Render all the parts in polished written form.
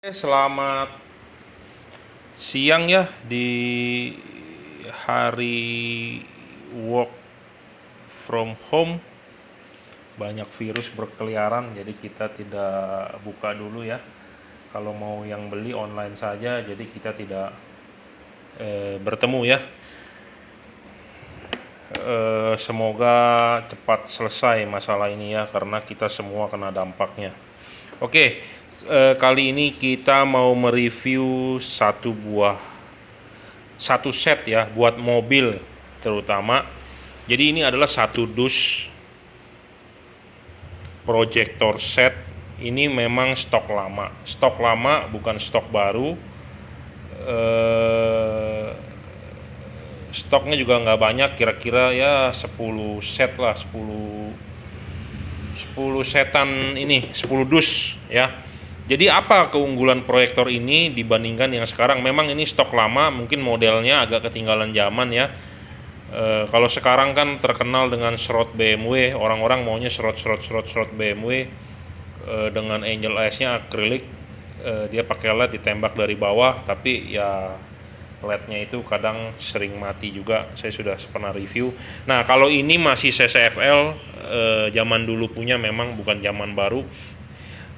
Selamat siang ya di hari work from home. Banyak virus berkeliaran, jadi kita tidak buka dulu ya. Kalau mau yang beli online saja, jadi kita tidak bertemu ya. Semoga cepat selesai masalah ini ya, karena kita semua kena dampaknya. Oke, kali ini kita mau mereview satu set ya buat mobil terutama. Jadi ini adalah satu dus proyektor set. Ini memang stok lama bukan stok baru. Stoknya juga nggak banyak, kira-kira ya 10 set lah, 10 setan ini, 10 dus ya. Jadi apa keunggulan proyektor ini dibandingkan yang sekarang? Memang ini stok lama, mungkin modelnya agak ketinggalan zaman ya. Kalau sekarang kan terkenal dengan serot BMW, orang-orang maunya serot BMW dengan angel eyes-nya akrilik. Dia pakai LED ditembak dari bawah, tapi ya LED-nya itu kadang sering mati juga. Saya sudah pernah review. Nah, kalau ini masih CCFL, zaman dulu punya, memang bukan zaman baru.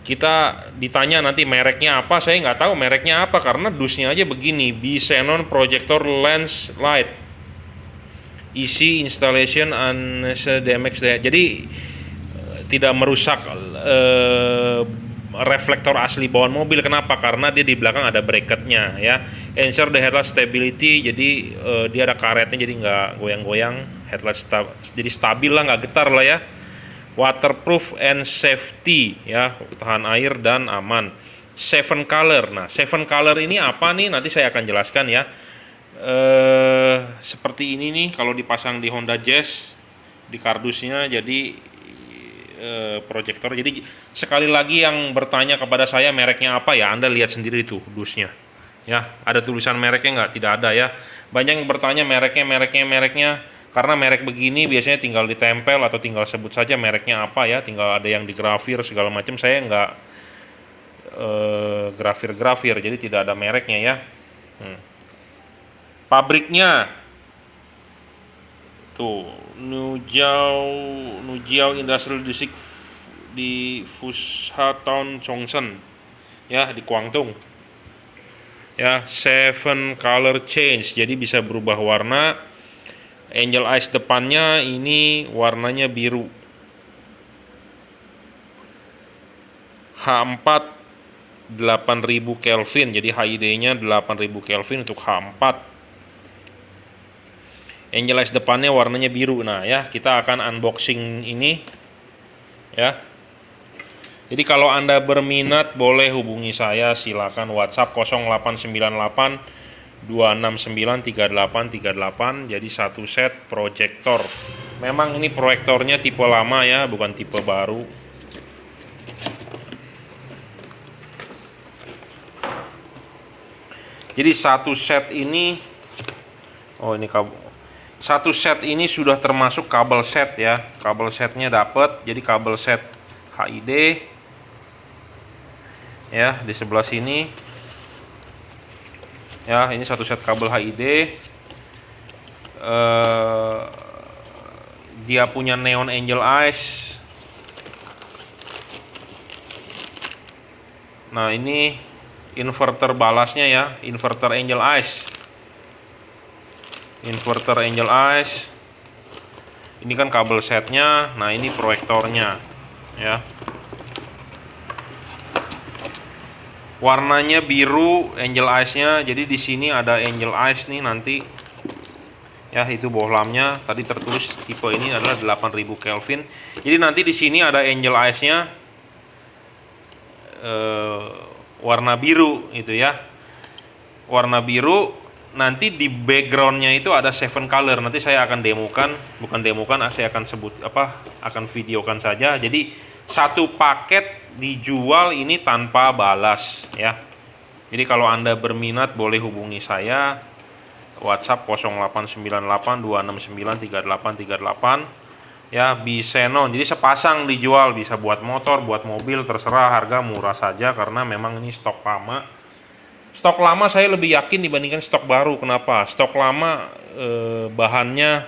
Kita ditanya nanti mereknya apa, saya nggak tahu mereknya apa karena dusnya aja begini, Xenon Projector Lens Light, easy installation and DMX. Jadi tidak merusak reflektor asli bawaan mobil. Kenapa? Karena dia di belakang ada bracketnya ya. Ensure the headlight stability, jadi dia ada karetnya, jadi nggak goyang-goyang. Headlight jadi stabil lah, nggak getar lah ya. Waterproof and safety ya, tahan air dan aman. 7 color. Nah, 7 color ini apa nih? Nanti saya akan jelaskan ya. Seperti ini nih kalau dipasang di Honda Jazz di kardusnya, jadi proyektor. Jadi sekali lagi yang bertanya kepada saya mereknya apa ya, Anda lihat sendiri itu dusnya ya, ada tulisan mereknya nggak? Tidak ada ya. Banyak yang bertanya mereknya, karena merek begini biasanya tinggal ditempel atau tinggal sebut saja mereknya apa ya, tinggal ada yang digrafir segala macam. Saya nggak grafir, jadi tidak ada mereknya ya. Pabriknya tuh Nujiao Industrial District di Fushatown Chongqing ya, di Guangdong ya. 7 color change, jadi bisa berubah warna. Angel eyes depannya ini warnanya biru. H4 8000 Kelvin, jadi HID-nya 8000 Kelvin untuk H4. Angel eyes depannya warnanya biru. Nah ya, kita akan unboxing ini ya. Jadi kalau Anda berminat boleh hubungi saya, silakan WhatsApp 0898 2693838. Jadi satu set proyektor. Memang ini proyektornya tipe lama ya, bukan tipe baru. Jadi satu set ini, satu set ini sudah termasuk kabel set ya. Kabel setnya dapat, jadi kabel set HID ya, di sebelah sini ya. Ini satu set kabel HID. Dia punya neon angel eyes. Nah, ini inverter balasnya ya, inverter angel eyes. Ini kan kabel setnya. Nah, ini proyektornya ya. Warnanya biru angel eyes-nya. Jadi di sini ada angel eyes nih nanti. Ya, itu bohlamnya. Tadi tertulis tipe ini adalah 8000 Kelvin. Jadi nanti di sini ada angel eyes-nya warna biru itu ya. Warna biru. Nanti di backgroundnya itu ada 7 color. Nanti saya akan saya akan akan videokan saja. Jadi satu paket dijual ini tanpa balas ya. Jadi kalau Anda berminat boleh hubungi saya, WhatsApp 0898 2693838. ya, Bisenon. Jadi sepasang dijual, bisa buat motor, buat mobil, terserah, harga murah saja karena memang ini stok lama. Stok lama saya lebih yakin dibandingkan stok baru. Kenapa? Stok lama bahannya,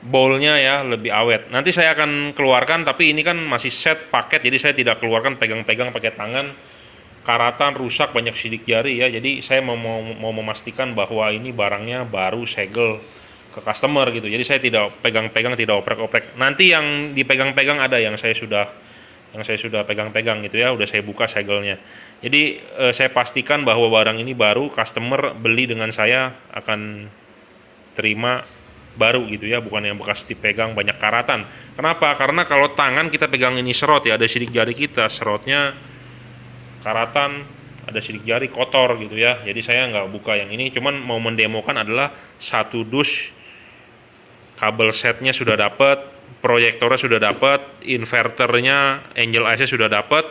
bowlnya ya lebih awet. Nanti saya akan keluarkan, tapi ini kan masih set paket, jadi saya tidak keluarkan pegang-pegang pakai tangan. Karatan rusak, banyak sidik jari ya. Jadi saya mau memastikan bahwa ini barangnya baru segel ke customer gitu. Jadi saya tidak pegang-pegang, tidak oprek-oprek. Nanti yang dipegang-pegang ada yang saya sudah pegang-pegang gitu ya, udah saya buka segelnya. Jadi saya pastikan bahwa barang ini baru, customer beli dengan saya akan terima baru gitu ya, bukan yang bekas dipegang banyak karatan. Kenapa? Karena kalau tangan kita pegang ini serot ya, ada sidik jari kita, serotnya karatan, ada sidik jari kotor gitu ya. Jadi saya nggak buka yang ini, cuman mau mendemokan adalah satu dus, kabel setnya sudah dapat, proyektornya sudah dapat, inverternya, angel eyes-nya sudah dapat,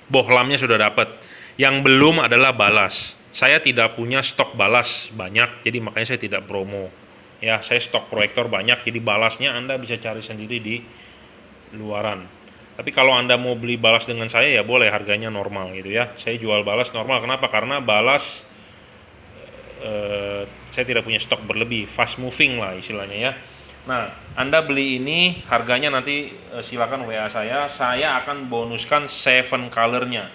bohlamnya sudah dapat. Yang belum adalah balas. Saya tidak punya stok balas banyak, jadi makanya saya tidak promo. Ya, saya stok proyektor banyak, jadi balasnya Anda bisa cari sendiri di luaran. Tapi kalau Anda mau beli balas dengan saya ya boleh, harganya normal gitu ya. Saya jual balas normal. Kenapa? Karena balas saya tidak punya stok berlebih, fast moving lah istilahnya ya. Nah, Anda beli ini harganya nanti silakan WA saya akan bonuskan 7 color-nya.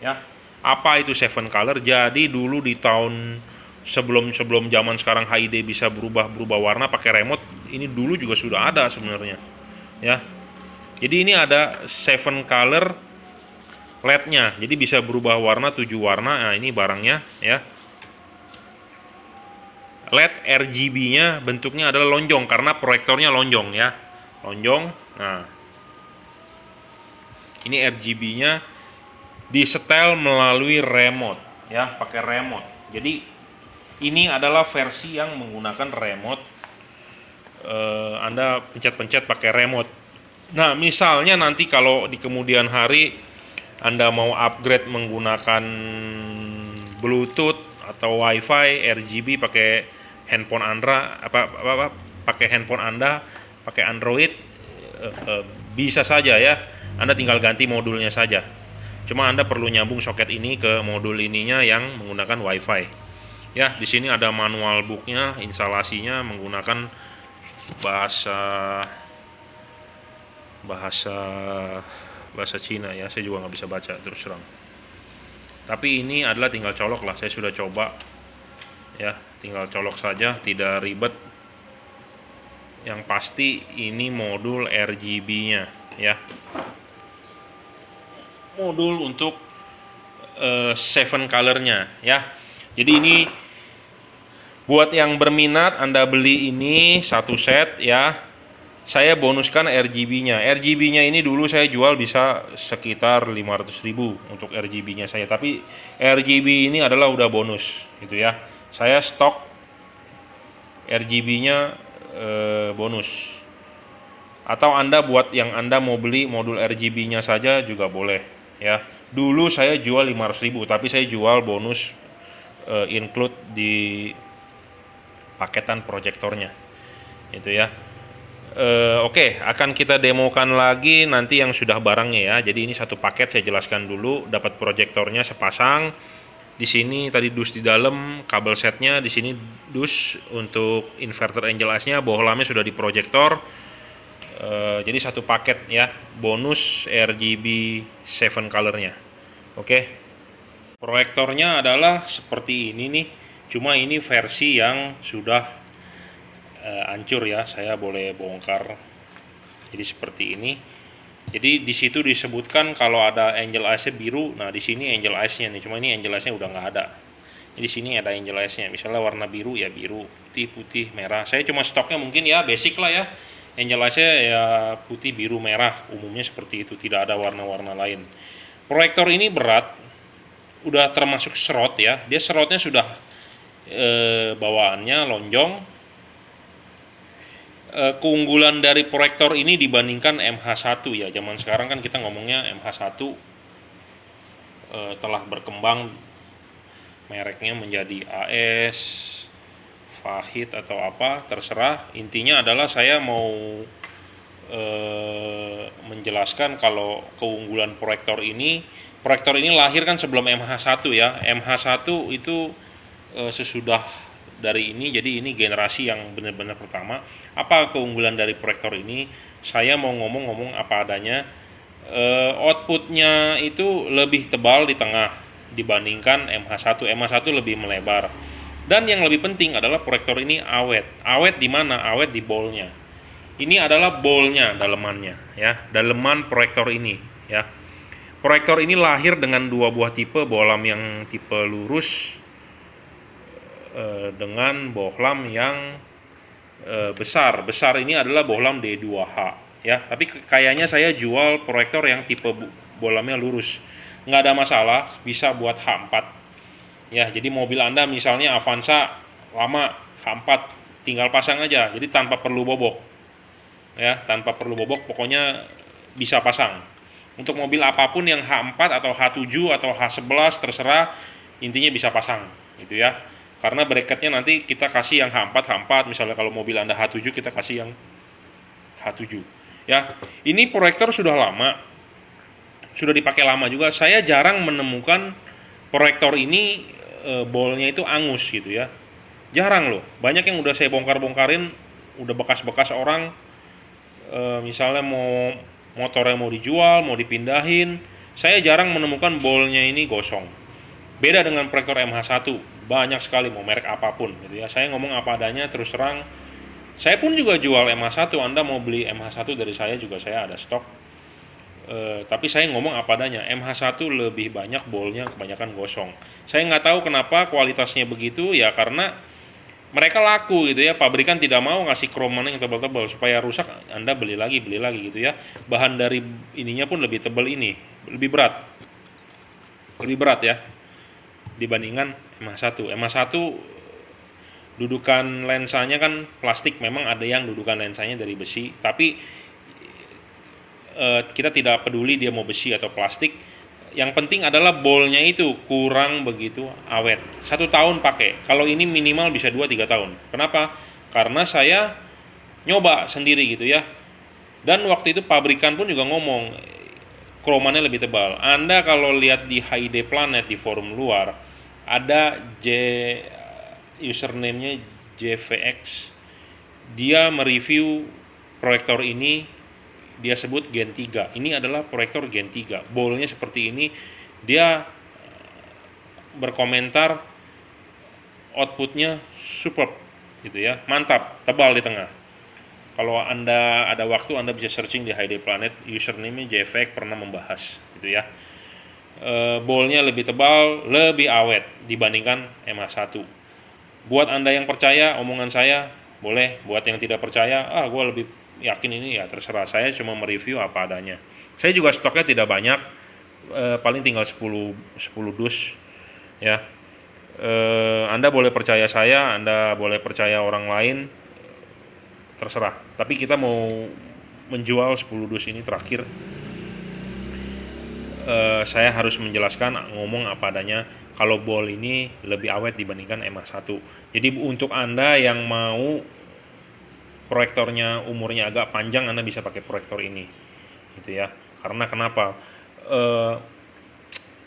Ya. Apa itu 7 color? Jadi dulu di tahun sebelum zaman sekarang HID bisa berubah warna pakai remote, ini dulu juga sudah ada sebenarnya. Ya. Jadi ini ada 7 color LED-nya. Jadi bisa berubah warna 7 warna. Nah, ini barangnya ya. LED RGB-nya bentuknya adalah lonjong karena proyektornya lonjong ya. Lonjong. Nah. Ini RGB-nya disetel melalui remote ya, pakai remote. Jadi ini adalah versi yang menggunakan remote. Anda pencet-pencet pakai remote. Nah, misalnya nanti kalau di kemudian hari Anda mau upgrade menggunakan Bluetooth atau WiFi, RGB pakai handphone Anda, pakai handphone Anda, pakai Android, bisa saja ya. Anda tinggal ganti modulnya saja. Cuma Anda perlu nyambung soket ini ke modul ininya yang menggunakan WiFi. Ya, di sini ada manual booknya, instalasinya menggunakan bahasa Cina ya. Saya juga nggak bisa baca terus terang. Tapi ini adalah tinggal colok lah. Saya sudah coba ya, tinggal colok saja, tidak ribet. Yang pasti ini modul RGB-nya ya. Modul untuk 7 color-nya ya. Jadi ini buat yang berminat, Anda beli ini satu set ya. Saya bonuskan RGB-nya. RGB-nya ini dulu saya jual bisa sekitar 500.000 untuk RGB-nya saya. Tapi RGB ini adalah udah bonus gitu ya. Saya stok RGB-nya bonus. Atau Anda buat yang Anda mau beli modul RGB-nya saja juga boleh. Ya, dulu saya jual 500.000, tapi saya jual bonus include di paketan proyektornya, itu ya. Oke, akan kita demokan lagi nanti yang sudah barangnya ya. Jadi ini satu paket, saya jelaskan dulu. Dapat proyektornya sepasang. Di sini tadi dus di dalam, kabel setnya di sini dus untuk inverter angel eyes-nya, bohlamnya sudah di proyektor. Jadi satu paket ya, bonus RGB 7 color-nya. Oke. Proyektornya adalah seperti ini nih. Cuma ini versi yang sudah hancur ya. Saya boleh bongkar. Jadi seperti ini. Jadi di situ disebutkan kalau ada angel eyes-nya biru. Nah, di sini angel eyes-nya nih. Cuma ini angel eyes-nya udah nggak ada. Jadi sini ada angel eyes-nya. Misalnya warna biru ya biru, putih, merah. Saya cuma stoknya mungkin ya basic lah ya. Angel eyes-nya ya putih, biru, merah, umumnya seperti itu, tidak ada warna-warna lain. Proyektor ini berat, udah termasuk serot ya, dia serotnya sudah bawaannya lonjong. Keunggulan dari proyektor ini dibandingkan MH1 ya, zaman sekarang kan kita ngomongnya MH1 telah berkembang, mereknya menjadi AS, Fahid atau apa, terserah. Intinya adalah saya mau menjelaskan kalau keunggulan proyektor ini lahir kan sebelum MH1 ya. MH1 itu sesudah dari ini, jadi ini generasi yang benar-benar pertama. Apa keunggulan dari proyektor ini? Saya mau ngomong apa adanya. Outputnya itu lebih tebal di tengah dibandingkan MH1. MH1 lebih melebar. Dan yang lebih penting adalah proyektor ini awet. Awet di mana? Awet di ballnya. Ini adalah ballnya, dalemannya, ya, daleman proyektor ini, ya. Proyektor ini lahir dengan dua buah tipe, bohlam yang tipe lurus dengan bohlam yang besar. Besar ini adalah bohlam D2H, ya. Tapi kayaknya saya jual proyektor yang tipe bohlamnya lurus. Nggak ada masalah, bisa buat H4. Ya, jadi mobil Anda misalnya Avanza lama H4, tinggal pasang aja. Jadi tanpa perlu bobok. Ya, tanpa perlu bobok, pokoknya bisa pasang. Untuk mobil apapun yang H4 atau H7 atau H11 terserah, intinya bisa pasang, gitu ya. Karena bracketnya nanti kita kasih yang H4, misalnya kalau mobil Anda H7 kita kasih yang H7. Ya, ini proyektor sudah lama, sudah dipakai lama juga. Saya jarang menemukan proyektor ini bolnya itu angus gitu ya, jarang loh. Banyak yang udah saya bongkar-bongkarin, udah bekas-bekas orang, misalnya motornya mau dijual, mau dipindahin, saya jarang menemukan bolnya ini gosong. Beda dengan proyektor MH1, banyak sekali, mau merek apapun gitu ya. Saya ngomong apa adanya, terus terang. Saya pun juga jual MH1, Anda mau beli MH1 dari saya juga saya ada stok. Tapi saya ngomong apa adanya, MH1 lebih banyak bolnya kebanyakan gosong. Saya nggak tahu kenapa kualitasnya begitu, ya karena mereka laku gitu ya, pabrikan tidak mau ngasih kroman yang tebal-tebal supaya rusak, Anda beli lagi gitu ya. Bahan dari ininya pun lebih tebal, ini lebih berat ya dibandingkan MH1. MH1 dudukan lensanya kan plastik, memang ada yang dudukan lensanya dari besi, tapi kita tidak peduli dia mau besi atau plastik. Yang penting adalah bolnya itu kurang begitu awet. 1 tahun pakai. Kalau ini minimal bisa 2-3 tahun. Kenapa? Karena saya nyoba sendiri gitu ya. Dan waktu itu pabrikan pun juga ngomong kromannya lebih tebal. Anda kalau lihat di HID Planet di forum luar, ada username-nya JVX. Dia mereview proyektor ini, dia sebut Gen 3. Ini adalah proyektor Gen 3. Bolnya seperti ini. Dia berkomentar outputnya superb gitu ya. Mantap, tebal di tengah. Kalau Anda ada waktu, Anda bisa searching di HID Planet, username-nya JVX pernah membahas gitu ya. Bolnya lebih tebal, lebih awet dibandingkan MH1. Buat Anda yang percaya omongan saya, boleh. Buat yang tidak percaya, gue lebih yakin ini, ya terserah. Saya cuma mereview apa adanya. Saya juga stoknya tidak banyak, paling tinggal 10 dus ya. Anda boleh percaya saya, Anda boleh percaya orang lain, terserah. Tapi kita mau menjual 10 dus ini terakhir. Saya harus menjelaskan, ngomong apa adanya, kalau bol ini lebih awet dibandingkan MH1. Jadi untuk Anda yang mau proyektornya umurnya agak panjang, Anda bisa pakai proyektor ini gitu ya. Karena kenapa?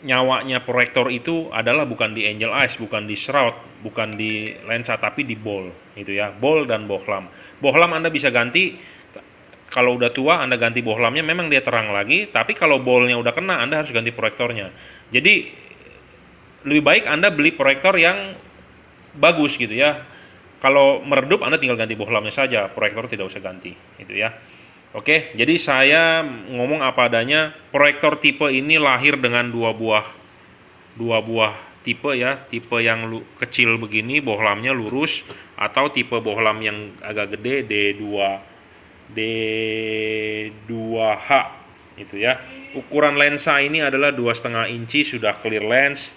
Nyawanya proyektor itu adalah bukan di angel eyes, bukan di shroud, bukan di lensa, tapi di ball gitu ya. Ball dan bohlam. Bohlam Anda bisa ganti, kalau udah tua Anda ganti bohlamnya, memang dia terang lagi, tapi kalau ballnya udah kena, Anda harus ganti proyektornya. Jadi lebih baik Anda beli proyektor yang bagus gitu ya. Kalau meredup, Anda tinggal ganti bohlamnya saja, proyektor tidak usah ganti gitu ya. Oke, jadi saya ngomong apa adanya. Proyektor tipe ini lahir dengan dua buah tipe ya. Tipe yang kecil begini, bohlamnya lurus, atau tipe bohlam yang agak gede, D2H gitu ya. Ukuran lensa ini adalah 2,5 inci, sudah clear lens.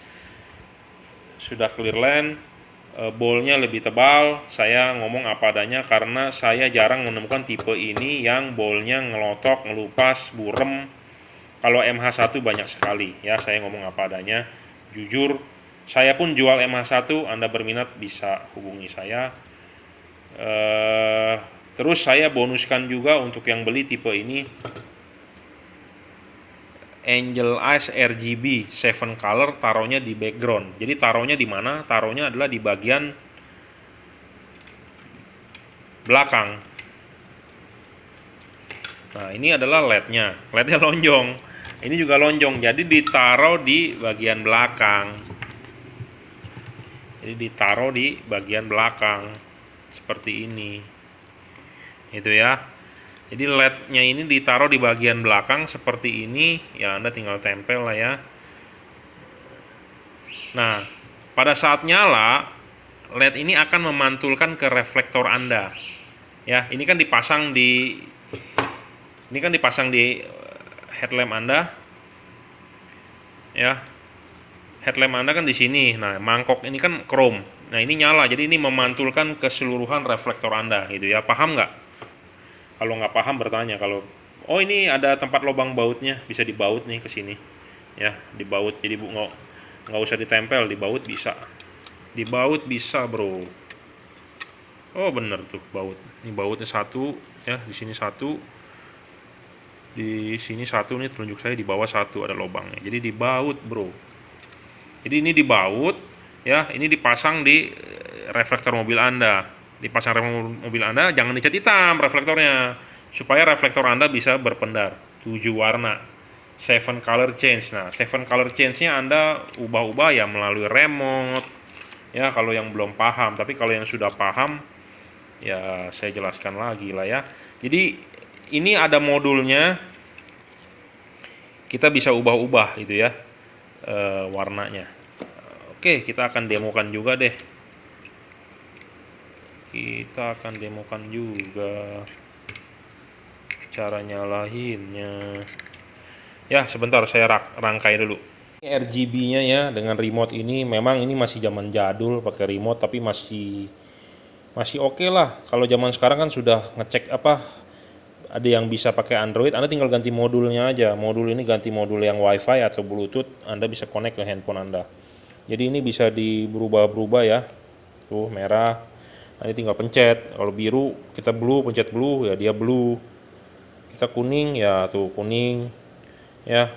Bolnya lebih tebal. Saya ngomong apa adanya karena saya jarang menemukan tipe ini yang bolnya ngelotok, ngelupas, burem. Kalau MH1 banyak sekali ya. Saya ngomong apa adanya, jujur. Saya pun jual MH1, Anda berminat bisa hubungi saya. Terus saya bonuskan juga untuk yang beli tipe ini, Angel Eyes RGB 7 color, taruhnya di background. Jadi taruhnya di mana? Taruhnya adalah di bagian belakang. Nah, ini adalah LED-nya. LED-nya lonjong. Ini juga lonjong, jadi ditaruh di bagian belakang. Jadi ditaruh di bagian belakang seperti ini. Itu ya. Jadi LED-nya ini ditaruh di bagian belakang seperti ini, ya Anda tinggal tempel lah ya. Nah, pada saat nyala, LED ini akan memantulkan ke reflektor Anda. Ya, ini kan dipasang di headlamp Anda. Ya. Headlamp Anda kan di sini. Nah, mangkok ini kan chrome. Nah, ini nyala. Jadi ini memantulkan keseluruhan reflektor Anda gitu ya. Paham nggak? Kalau nggak paham bertanya. Kalau oh ini ada tempat lubang bautnya, bisa dibaut nih ke sini. Ya, dibaut. Jadi nggak usah ditempel, dibaut bisa. Dibaut bisa, Bro. Oh, bener tuh baut. Ini bautnya satu, ya, di sini satu. Di sini satu nih, telunjuk saya di bawah satu ada lubangnya. Jadi dibaut, Bro. Jadi ini dibaut, ya, ini dipasang di reflektor mobil Anda. Dipasang mobil Anda, jangan dicat hitam reflektornya, supaya reflektor Anda bisa berpendar 7 warna, 7 color change. Nah, 7 color change-nya Anda ubah-ubah ya melalui remote, ya kalau yang belum paham. Tapi kalau yang sudah paham, ya saya jelaskan lagi lah ya. Jadi ini ada modulnya, kita bisa ubah-ubah gitu ya warnanya. Oke, kita akan demokan juga deh. Kita akan demokan juga cara nyalahinnya. Ya, sebentar saya rangkai dulu. RGB-nya ya dengan remote ini, memang ini masih zaman jadul pakai remote, tapi masih oke lah. Kalau zaman sekarang kan sudah ngecek ada yang bisa pakai Android, Anda tinggal ganti modulnya aja. Modul ini ganti modul yang WiFi atau Bluetooth, Anda bisa connect ke handphone Anda. Jadi ini bisa berubah-berubah ya. Tuh merah. Nanti tinggal pencet. Kalau biru kita blue, pencet blue ya dia blue. Kita kuning ya tuh kuning. Ya.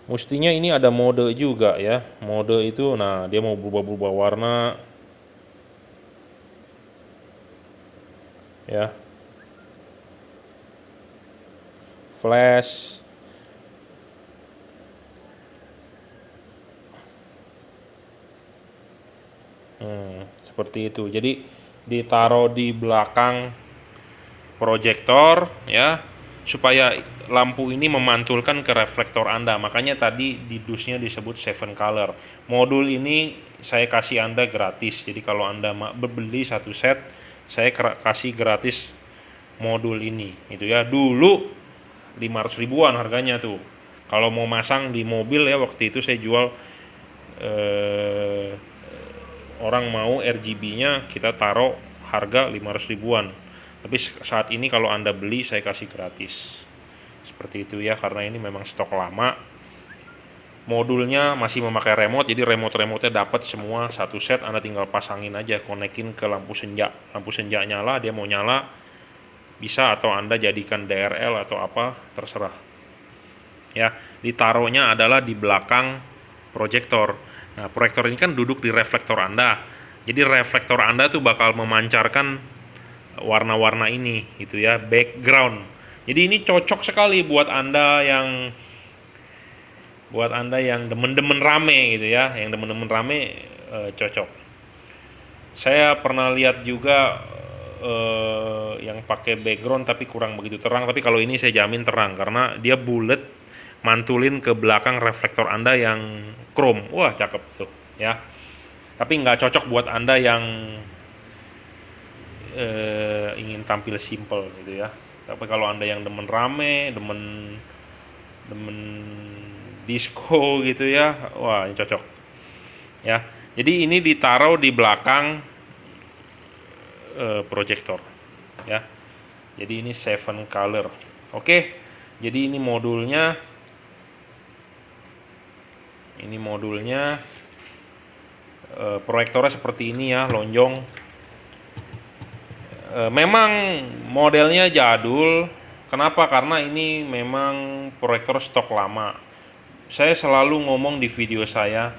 Mestinya ini ada mode juga ya. Mode itu nah dia mau berubah-ubah warna. Ya. Flash. Seperti itu. Jadi ditaruh di belakang proyektor ya, supaya lampu ini memantulkan ke reflektor Anda. Makanya tadi di dusnya disebut 7 color. Modul ini saya kasih Anda gratis. Jadi kalau Anda beli satu set, saya kasih gratis modul ini gitu ya. Dulu 500 ribuan harganya tuh. Kalau mau masang di mobil ya, waktu itu saya jual orang mau RGB-nya kita taruh harga 500 ribuan. Tapi saat ini kalau Anda beli saya kasih gratis. Seperti itu ya, karena ini memang stok lama. Modulnya masih memakai remote, jadi remote-nya dapat semua satu set. Anda tinggal pasangin aja, konekin ke lampu senja. Lampu senja nyala, dia mau nyala bisa, atau Anda jadikan DRL atau apa, terserah. Ya, ditaruhnya adalah di belakang proyektor. Nah, proyektor ini kan duduk di reflektor Anda. Jadi reflektor Anda tuh bakal memancarkan warna-warna ini gitu ya, background. Jadi ini cocok sekali buat Anda yang demen-demen rame gitu ya, yang demen-demen rame cocok. Saya pernah lihat juga yang pakai background tapi kurang begitu terang, tapi kalau ini saya jamin terang karena dia bulat, mantulin ke belakang reflektor Anda yang chrome. Wah, cakep tuh ya. Tapi nggak cocok buat Anda yang ingin tampil simple gitu ya. Tapi kalau Anda yang demen rame, demen disco gitu ya, wah ini cocok ya. Jadi ini ditaruh di belakang proyektor ya. Jadi ini 7 color. Oke, jadi ini modulnya. Proyektornya seperti ini ya, lonjong. Memang modelnya jadul. Kenapa? Karena ini memang proyektor stok lama. Saya selalu ngomong di video saya,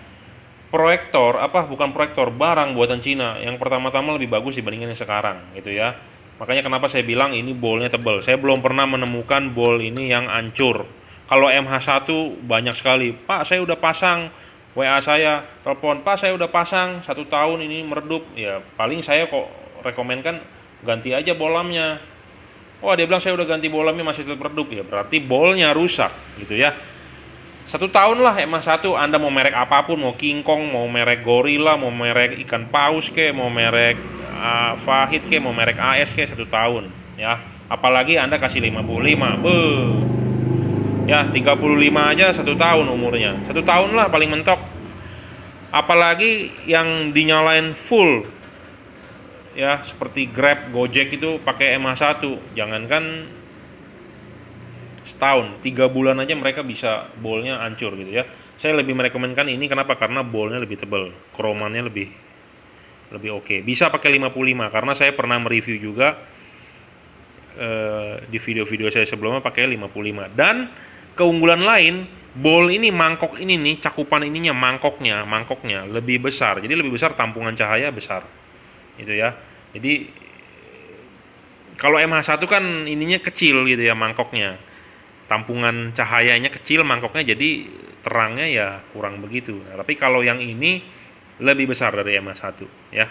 proyektor bukan proyektor, barang buatan Cina yang pertama-tama lebih bagus dibandingkan yang sekarang gitu ya. Makanya kenapa saya bilang ini bolnya tebal. Saya belum pernah menemukan bol ini yang hancur. Kalau MH1 banyak sekali, Pak saya udah pasang, WA saya telepon, Pak saya udah pasang 1 tahun ini meredup. Ya paling saya kok rekomenkan ganti aja bolamnya. Wah dia bilang saya udah ganti bolamnya masih tetap redup, ya berarti bolnya rusak gitu ya. 1 tahun lah MH1, Anda mau merek apapun, mau King Kong, mau merek Gorilla, mau merek ikan paus ke, mau merek Fahid ke, mau merek AS ke, 1 tahun ya. Apalagi Anda kasih 55, ya 35 aja 1 tahun umurnya, 1 tahun lah paling mentok. Apalagi yang dinyalain full ya, seperti Grab, Gojek itu pakai MH1, jangankan setahun, 3 bulan aja mereka bisa bolnya hancur gitu ya. Saya lebih merekomendkan ini, kenapa? Karena bolnya lebih tebal, kromannya lebih oke. Bisa pakai 55 karena saya pernah mereview juga di video-video saya sebelumnya pakai 55. Dan keunggulan lain, bol ini, mangkok ini nih, cakupan ininya, mangkoknya lebih besar. Jadi lebih besar, tampungan cahaya besar. Gitu ya. Jadi kalau MH1 kan ininya kecil gitu ya, mangkoknya. Tampungan cahayanya kecil, mangkoknya, jadi terangnya ya kurang begitu. Nah, tapi kalau yang ini lebih besar dari MH1 ya.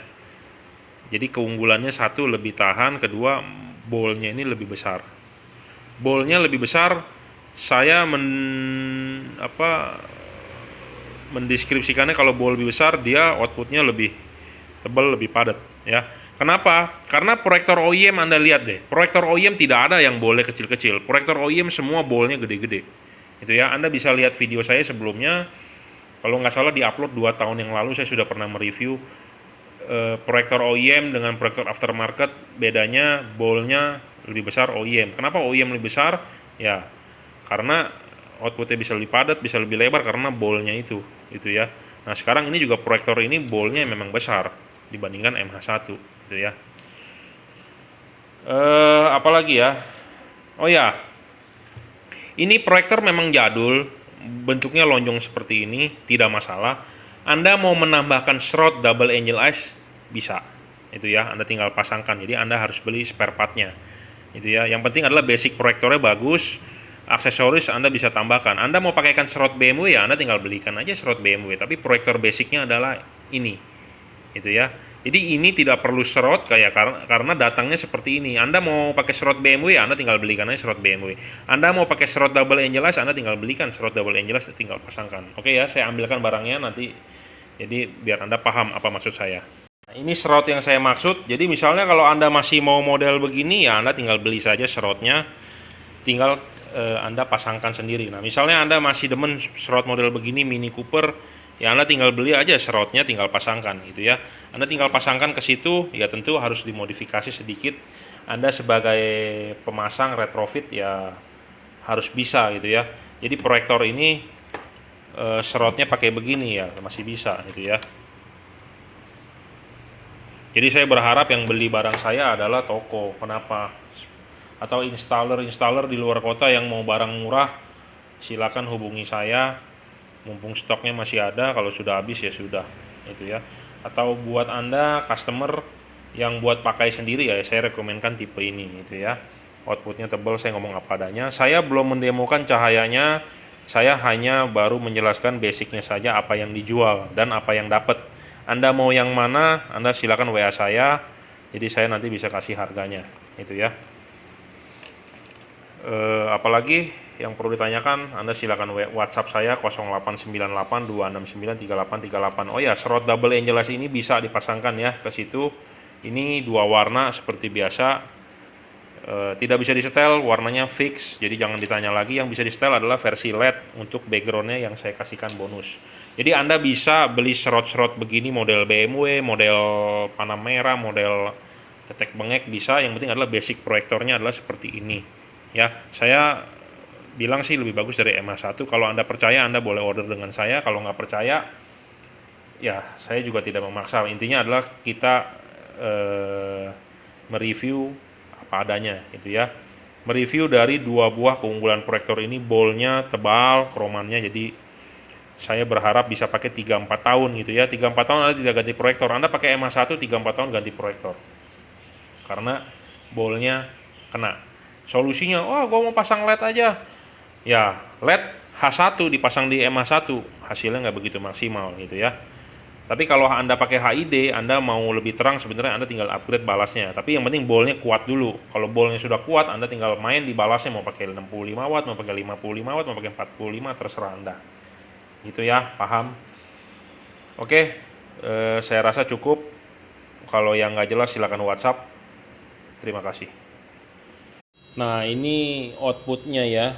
Jadi keunggulannya satu, lebih tahan, kedua bolnya ini lebih besar. Bolnya lebih besar, saya mendeskripsikannya, kalau bol lebih besar dia outputnya lebih tebal, lebih padat ya. Kenapa? Karena proyektor OEM Anda lihat deh, proyektor OEM tidak ada yang bolnya kecil-kecil. Proyektor OEM semua bolnya gede-gede. Itu ya, Anda bisa lihat video saya sebelumnya. Kalau nggak salah di-upload 2 tahun yang lalu, saya sudah pernah mereview proyektor OEM dengan proyektor aftermarket. Bedanya bolnya lebih besar OEM. Kenapa OEM lebih besar? Ya, karena outputnya bisa lebih padat, bisa lebih lebar karena bolnya itu ya. Nah sekarang ini juga proyektor ini bolnya memang besar dibandingkan MH1 gitu ya. Apalagi ya, oh ya, ini proyektor memang jadul, bentuknya lonjong seperti ini, tidak masalah. Anda mau menambahkan slot double angel eyes bisa, itu ya, Anda tinggal pasangkan. Jadi Anda harus beli spare partnya itu ya. Yang penting adalah basic proyektornya bagus, aksesoris Anda bisa tambahkan. Anda mau pakaikan slot BMW ya, Anda tinggal belikan aja slot BMW, tapi proyektor basicnya adalah ini itu ya. Jadi ini tidak perlu slot kayak, karena datangnya seperti ini. Anda mau pakai slot BMW ya, Anda tinggal belikan aja slot BMW. Anda mau pakai slot double angel eyes, Anda tinggal belikan slot double angel eyes, tinggal pasangkan. Oke ya, saya ambilkan barangnya nanti, jadi biar Anda paham apa maksud saya. Nah, ini slot yang saya maksud. Jadi misalnya kalau Anda masih mau model begini ya, Anda tinggal beli saja slotnya, tinggal Anda pasangkan sendiri. Nah misalnya Anda masih demen slot model begini Mini Cooper, ya Anda tinggal beli aja slotnya, tinggal pasangkan gitu ya. Anda tinggal pasangkan ke situ, ya tentu harus dimodifikasi sedikit. Anda sebagai pemasang retrofit ya harus bisa gitu ya. Jadi proyektor ini slotnya pakai begini ya masih bisa gitu ya. Jadi saya berharap yang beli barang saya adalah toko. Kenapa? Atau installer di luar kota yang mau barang murah, silakan hubungi saya. Mumpung stoknya masih ada, kalau sudah habis ya sudah itu ya. Atau buat Anda customer yang buat pakai sendiri ya, saya rekomendkan tipe ini gitu ya. Outputnya tebal, saya ngomong apa adanya. Saya belum mendemokan cahayanya, saya hanya baru menjelaskan basicnya saja, apa yang dijual dan apa yang dapat. Anda mau yang mana, Anda silakan WA saya, jadi saya nanti bisa kasih harganya itu ya. Apalagi yang perlu ditanyakan, Anda silakan WhatsApp saya 089826938338. Oh ya, slot double angel eyes ini bisa dipasangkan ya ke situ. Ini 2 warna seperti biasa. Tidak bisa disetel, warnanya fix, jadi jangan ditanya lagi. Yang bisa disetel adalah versi LED untuk backgroundnya yang saya kasihkan bonus. Jadi Anda bisa beli slot-slot begini model BMW, model Panamera, model tetek bengek bisa. Yang penting adalah basic proyektornya adalah seperti ini ya. Saya bilang sih lebih bagus dari MH1. Kalau Anda percaya, Anda boleh order dengan saya. Kalau nggak percaya ya saya juga tidak memaksa. Intinya adalah kita mereview apa adanya gitu ya. Mereview dari 2 buah keunggulan proyektor ini, bolnya tebal, kromannya, jadi saya berharap bisa pakai 3-4 tahun gitu ya. 3-4 tahun Anda tidak ganti proyektor. Anda pakai EMA 1 3-4 tahun ganti proyektor. Karena bolnya kena. Solusinya, oh gue mau pasang LED aja. Ya, LED H1 dipasang di EMA 1, hasilnya nggak begitu maksimal gitu ya. Tapi kalau Anda pakai HID, Anda mau lebih terang, sebenarnya Anda tinggal upgrade balasnya. Tapi yang penting bolnya kuat dulu. Kalau bolnya sudah kuat, Anda tinggal main di balasnya, mau pakai 65 watt, mau pakai 55 watt, mau pakai 45, terserah Anda. Gitu ya, paham? Oke, saya rasa cukup. Kalau yang nggak jelas silakan WhatsApp. Terima kasih. Nah, ini outputnya ya,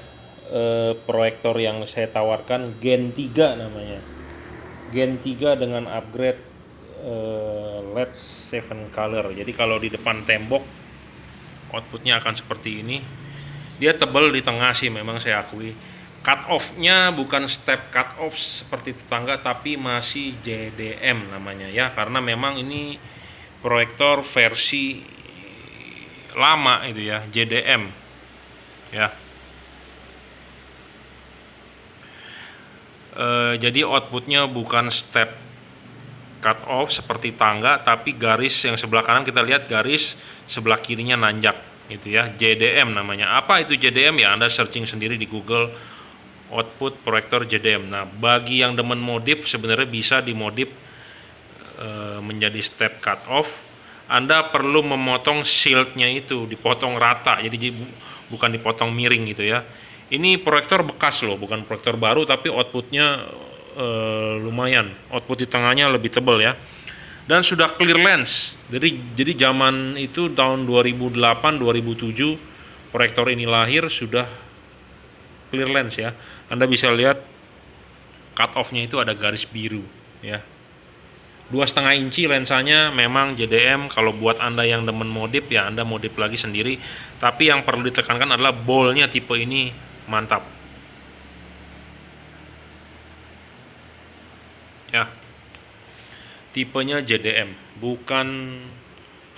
proyektor yang saya tawarkan Gen 3 namanya. Gen 3 dengan upgrade LED 7 color. Jadi kalau di depan tembok outputnya akan seperti ini. Dia tebal di tengah sih, memang saya akui. Cut off-nya bukan step cut off seperti tetangga, tapi masih JDM namanya ya, karena memang ini proyektor versi lama itu ya, JDM ya. Jadi outputnya bukan step cut off seperti tangga, tapi garis yang sebelah kanan kita lihat, garis sebelah kirinya nanjak gitu ya. JDM namanya. Apa itu JDM ya? Anda searching sendiri di Google, output proyektor JDM. Nah, bagi yang demen modif, sebenarnya bisa dimodif menjadi step cut off. Anda perlu memotong shieldnya itu, dipotong rata, jadi bukan dipotong miring gitu ya. Ini proyektor bekas loh, bukan proyektor baru, tapi outputnya lumayan. Output di tengahnya lebih tebal ya. Dan sudah clear lens. Jadi zaman itu tahun 2008-2007 proyektor ini lahir sudah clear lens ya. Anda bisa lihat cut off-nya itu ada garis biru ya. 2,5 inci lensanya, memang JDM. Kalau buat Anda yang demen modif ya Anda modif lagi sendiri. Tapi yang perlu ditekankan adalah bolnya tipe ini mantap ya. Tipenya JDM, bukan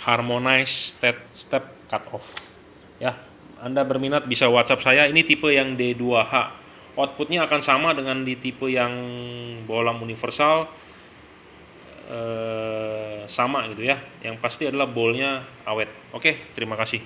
harmonize step cut off ya. Anda berminat bisa WhatsApp saya. Ini tipe yang D2H. Outputnya akan sama dengan di tipe yang bohlam universal, sama gitu ya. Yang pasti adalah bolnya awet. Oke, terima kasih.